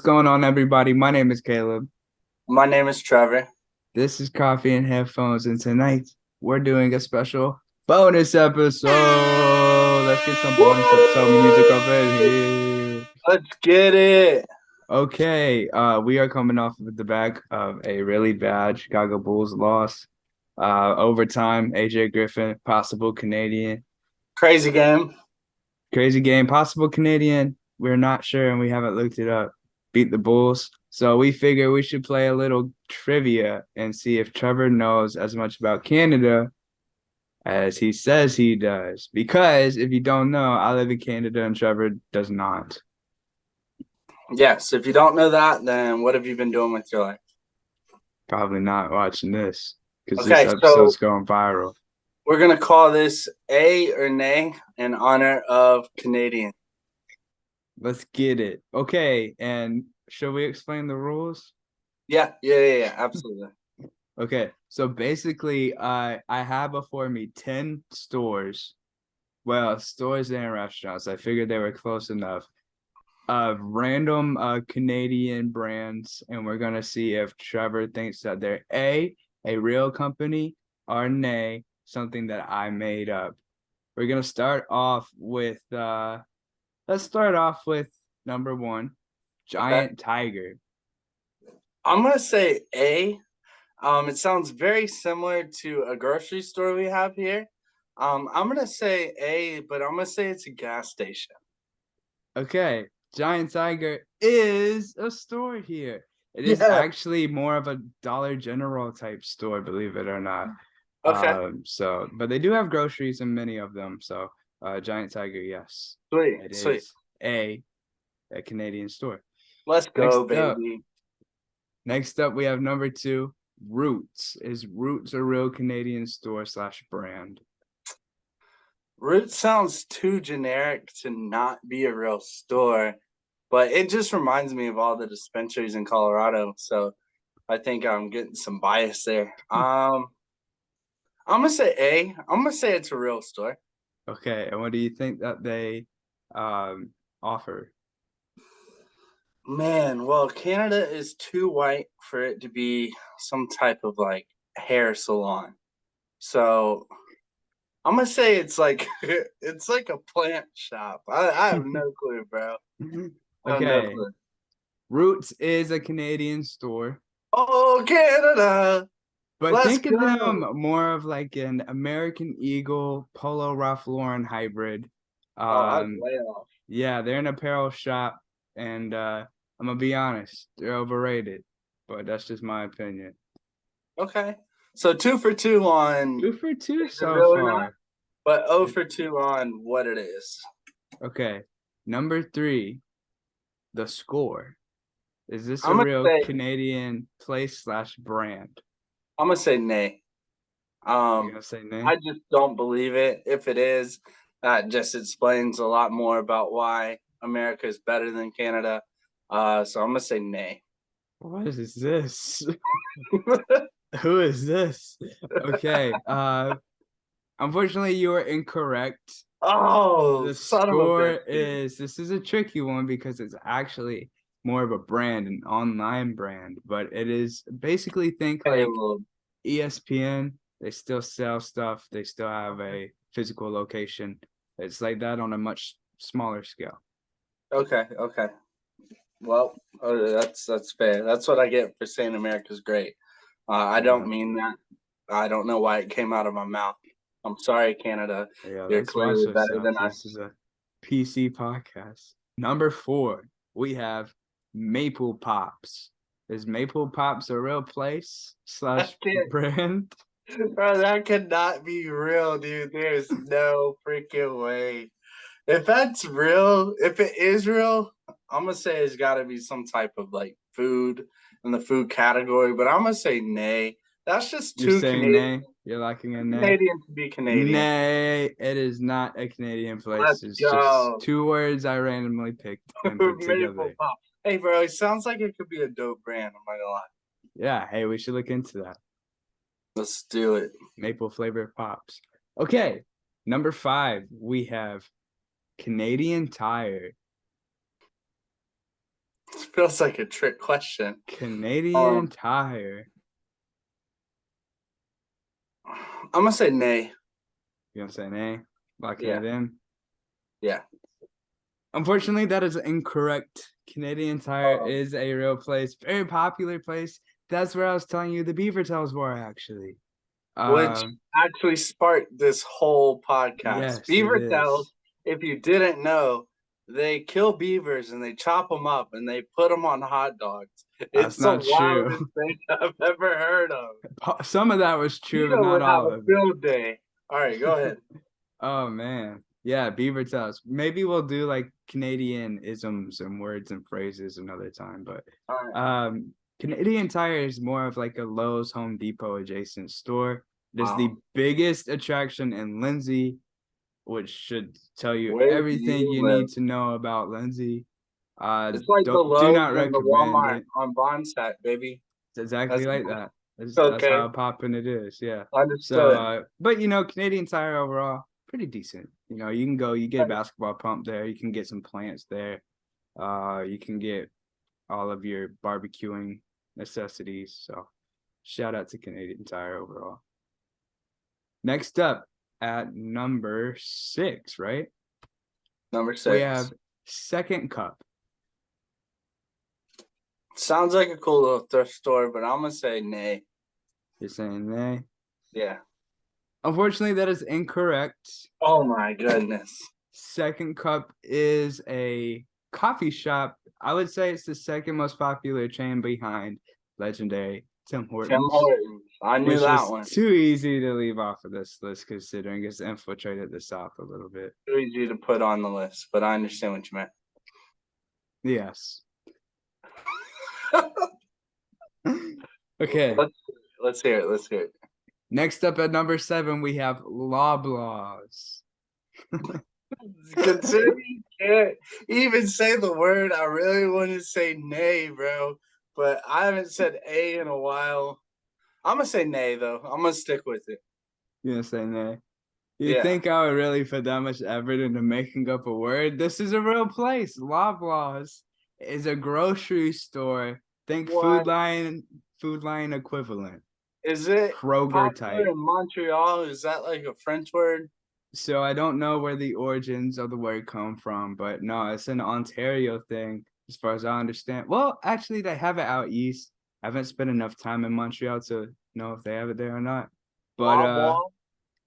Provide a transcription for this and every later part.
going on, everybody? My name is Caleb. My name is Trevor. This is Coffee and Headphones, and tonight we're doing a special bonus episode. Let's get some bonus episode music up in Woo! here. Let's get it. Okay, we are coming off of the back of a really bad Chicago Bulls loss. Overtime, AJ Griffin, possible Canadian. Crazy game. Crazy game, possible Canadian. We're not sure and we haven't looked it up. Beat the Bulls. So we figure we should play a little trivia and see if Trevor knows as much about Canada as he says he does. Because if you don't know, I live in Canada and Trevor does not. Yes, if you don't know that, then what have you been doing with your life? Probably not watching this because this Okay, so episode's going viral. we're going to call this A or Nay in honor of Canadian. Let's get it. Okay, and shall we explain the rules? Yeah, absolutely. Okay, so basically, I have before me 10 stores. Well, stores and restaurants. I figured they were close enough. Of random Canadian brands, and we're gonna see if Trevor thinks that they're a real company, or nay, something that I made up. We're gonna start off with let's start off with number one, Okay. Giant Tiger. I'm going to say A. It sounds very similar to a grocery store we have here. I'm going to say A, but I'm going to say it's a gas station. Okay, Giant Tiger is a store here. It is Yeah. actually more of a Dollar General type store, believe it or not. Okay. But they do have groceries in many of them. So, Giant Tiger, yes, Sweet. it Sweet. is a Canadian store. Let's go, Next up, baby. next up, we have number two, Roots. Is Roots a real Canadian store slash brand? Root sounds too generic to not be a real store, but it just reminds me of all the dispensaries in Colorado. So I think I'm getting some bias there. I'm gonna say A. I'm gonna say it's a real store. Okay, and what do you think that they offer? Man, well, Canada is too white for it to be some type of like hair salon. So I'm gonna say it's like it's like a plant shop. I have no clue, bro. I have no Okay, clue. Roots is a Canadian store. Oh, Canada. But Let's think of go. them more of like an American Eagle Polo Ralph Lauren hybrid. Oh, I was Um, way off. yeah, they're an apparel shop, and I'm gonna be honest, they're overrated. But that's just my opinion. Okay. So two for two on Two for two is it so real or not? far. But 0 for 2 on what it is. Okay, number three, the Score. Is this a I'm gonna real say Canadian place slash brand? I'm gonna say nay. You're Um, gonna say nay? I just don't believe it. If it is, that just explains a lot more about why America is better than Canada. So I'm gonna say nay. What is this? Who is this? Okay. Unfortunately, you are incorrect. Oh, The son of a score bitch, dude. is this is a tricky one because it's actually more of a brand, an online brand, but it is basically think Hey, like well, ESPN. They still sell stuff, they still have a physical location. It's like that on a much smaller scale. okay. Well, that's fair. That's what I get for saying America's great. I don't Yeah, mean that. I don't know why it came out of my mouth. I'm sorry, Canada. yeah, You're let's watch clearly better than ourselves. This is us. a PC podcast. Number four, we have Maple Pops. Is Maple Pops a real place I slash can't, brand? bro. That cannot be real, dude. There's no freaking way. If that's real, if it is real, I'm gonna say it's got to be some type of like food in the food category. But I'm gonna say nay. That's just You're too saying Canadian. nay? You're locking in nay? Canadian to be Canadian. Nay, it is not a Canadian place. Let's It's just go. two words I randomly picked and put Maple together. Pop. Hey, bro, it sounds like it could be a dope brand. I'm not gonna lie. Yeah, hey, we should look into that. Let's do it. Maple flavor pops. Okay, number five, we have Canadian Tire. Feels like a trick question. Canadian Tire. I'm gonna say nay. You gonna say nay? Locking Yeah. it in. Yeah. Unfortunately, that is incorrect. Canadian Tire is a real place, very popular place. That's where I was telling you the beaver tails were actually. Which actually sparked this whole podcast. Yes, it Beaver is. tails, if you didn't know, they kill beavers and they chop them up and they put them on hot dogs. That's It's the not wildest true. thing I've ever heard of. Some of that was true, but Gina not would have all a of it. field day. All right, go ahead. Oh man. Yeah, beaver tails. Maybe we'll do like Canadian isms and words and phrases another time, but All right. Canadian Tire is more of like a Lowe's Home Depot adjacent store. It is the Wow. biggest attraction in Lindsay, which should tell you Where do everything you you live? need to know about Lindsay. It's like the Do Lowe's not and the recommend Walmart it. on Bonsat, baby. It's exactly That's like that. That's okay. how popping it is. Yeah. So, Understood. but Canadian Tire overall pretty decent. You can go. You get a basketball pump there. You can get some plants there. You can get all of your barbecuing necessities. So, shout out to Canadian Tire overall. Next up at number 6, right? Number We 6. have Second Cup. Sounds like a cool little thrift store, but I'm gonna say nay. You're saying nay. Yeah. Unfortunately, that is incorrect. Oh my goodness. Second Cup is a coffee shop. I would say it's the second most popular chain behind legendary Tim Tim Hortons, Hortons. I knew which that is one. too easy to leave off of this list considering it's infiltrated the South a little bit. Too easy to put on the list, but I understand what you meant. Yes. Okay. Let's hear it. Let's hear it. Next up at number 7, we have Loblaws. Considering you can't even say the word, I really want to say nay, bro. But I haven't said A in a while. I'm gonna say nay though. I'm gonna stick with it. You gonna say nay? You Yeah. think I would really put that much effort into making up a word? This is a real place. Loblaws is a grocery store. Think What? Food Line equivalent. Is it Kroger popular type. in Montreal? Is that like a French word? So I don't know where the origins of the word come from, but no, it's an Ontario thing, as far as I understand. Well, actually, they have it out east. I haven't spent enough time in Montreal to know if they have it there or not. But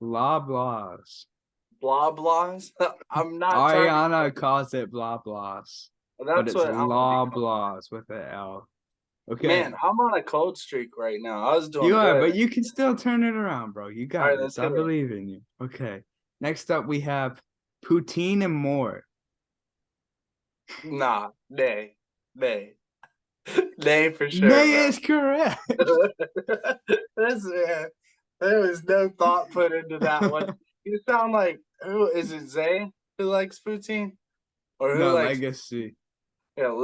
Blah blah Loblaws. blah blahs. I'm not trying Ariana calls it blah blahs, to. but That's it's what I'm gonna be law called. blahs with an L. Okay, Man, I'm on a cold streak right now. I was you doing are, good. but you can still turn it around, bro. You All got right, let's this. I hear it. believe in you. Okay, next up we have poutine and more. Nah, nay, nay, nay for sure, Nay bro. is correct. That's there was no thought put into that one. You sound like who is it? Zay who likes poutine, or who No likes? legacy. Yeah,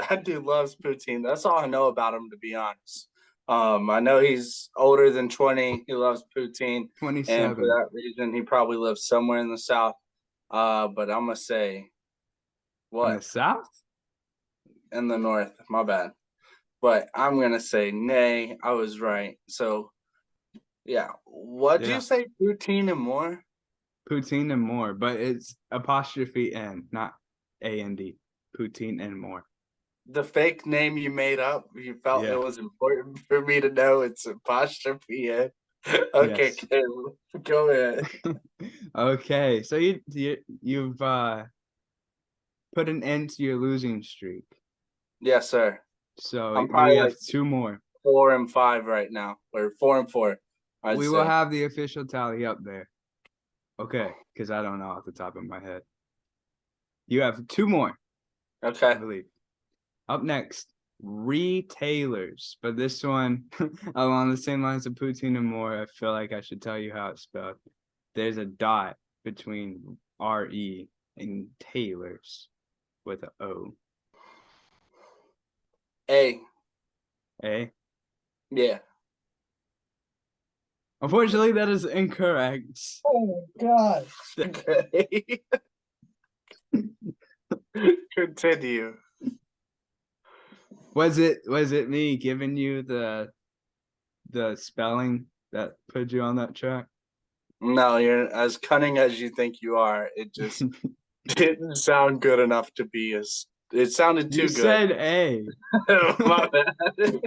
that dude loves poutine. That's all I know about him, to be honest. I know he's older than 20. He loves poutine, and for 27 that reason, he probably lives somewhere in the south. But I'm gonna say in the what south. in the north. My bad. But I'm gonna say nay. I was right. So yeah, what do you Yeah, say? Poutine and more. poutine and more, but it's apostrophe n, not A-N-D. Poutine and more. The fake name you made up. You felt it Yeah. was important for me to know it's apostrophe. In. Okay, Yes. Caleb, go ahead. Okay, so you've put an end to your losing streak. Yes, sir. So I'm we probably have like 2 more. 4-5 right now, or 4-4. I'd We will say. have the official tally up there. Okay, because I don't know off the top of my head. You have 2 more, I Okay. believe. Up next, retailers. But this one, along the same lines of poutine and more, I feel like I should tell you how it's spelled. There's a dot between R-E and tailors with an O. A. Eh? Yeah. Unfortunately, that is incorrect. Oh my god. Okay. Continue. Was it me giving you the spelling that put you on that track? No, you're as cunning as you think you are. It just didn't sound good enough to be as. It sounded You too good. said A. My bad.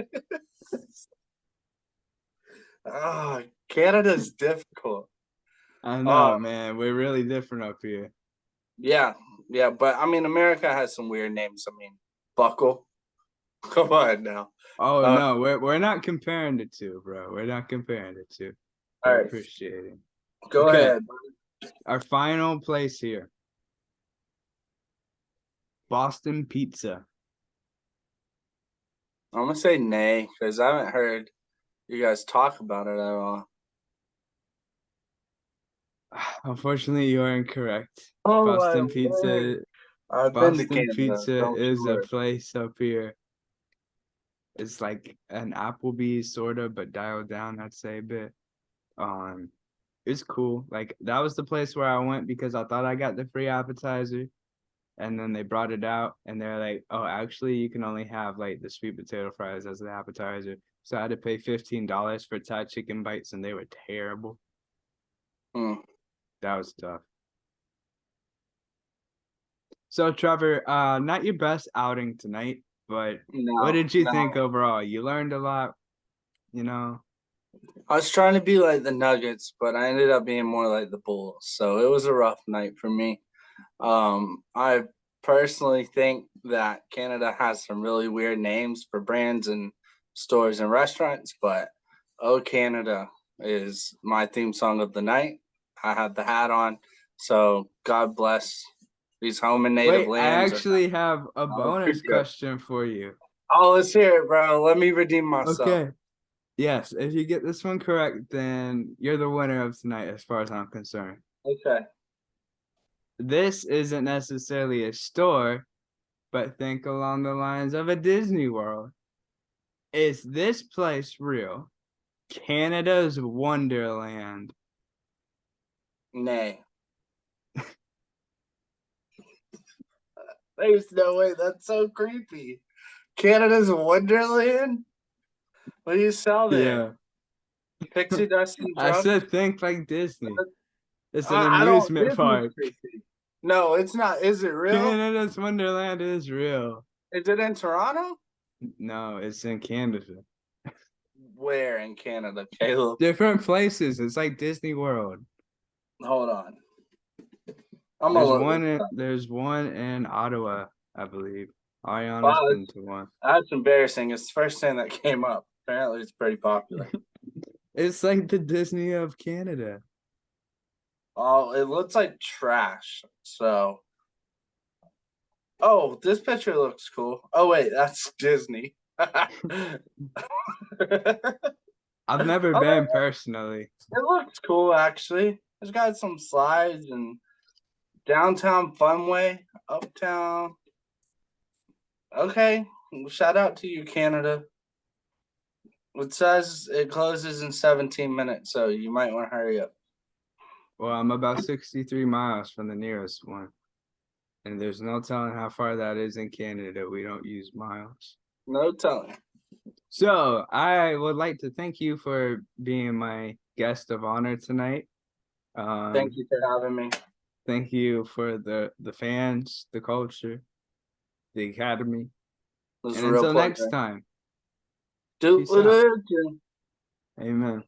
Oh, Canada's difficult. I Uh, know, man. We're really different up here. yeah, yeah, but I mean, America has some weird names. I mean, Buckle. Come on now. Oh Uh, no, we're not comparing the two, bro. We're not comparing the two. all We're right, appreciating. go Okay, ahead. our final place here. Boston pizza. I'm gonna say nay because I haven't heard you guys talk about it at all. Unfortunately, you're incorrect. Oh my Boston word! pizza. I've been to Boston Canada. pizza Don't you is a worry. place up here. It's like an Applebee's sort of, but dialed down, I'd say a bit. Um, it's cool. Like that was the place where I went because I thought I got the free appetizer, and then they brought it out, and they're like, "Oh, actually, you can only have like the sweet potato fries as the appetizer." So I had to pay $15 for Thai chicken bites, and they were terrible. Hmm. That was tough. So Trevor, not your best outing tonight, but what No, did you think no. overall? You learned a lot, you know? I was trying to be like the Nuggets, but I ended up being more like the Bulls. So it was a rough night for me. I personally think that Canada has some really weird names for brands and stores and restaurants, but Oh Canada is my theme song of the night. I had the hat on, so God bless these home and native Wait, I lands. actually have a Oh, bonus question for you. let's hear it, bro. Let me redeem myself. Okay. Yes, if you get this one correct, then you're the winner of tonight, as far as I'm concerned. Okay. This isn't necessarily a store, but think along the lines of a Disney World. Is this place real? Canada's Wonderland. Nay. There's no way. That's so creepy. Canada's Wonderland? What do you sell there? Yeah. Pixie dust and I drugs? said think like Disney. It's an I don't. amusement Disney's park. creepy. No, it's not. Is it real? Canada's Wonderland is real. Is it in Toronto? No, it's in Canada. Where in Canada, Caleb? Different places. It's like Disney World. Hold on. I'm gonna look this up. There's one in Ottawa, I believe. Ariana's Wow, been to one. that's embarrassing. It's the first thing that came up. Apparently, it's pretty popular. It's like the Disney of Canada. Oh, it looks like trash. So, oh, this picture looks cool. Oh wait, that's Disney. Oh, I've never been personally. it looks cool actually. It's got some slides and downtown funway, uptown. Okay, shout out to you, Canada. It says it closes in 17 minutes, so you might want to hurry up. Well, I'm about 63 miles from the nearest one. And there's no telling how far that is in Canada. We don't use miles. No telling. So I would like to thank you for being my guest of honor tonight. Thank you for having me. Thank you for the fans, the culture, the academy. It was And a real until next pleasure. time, Do peace out. it. Amen.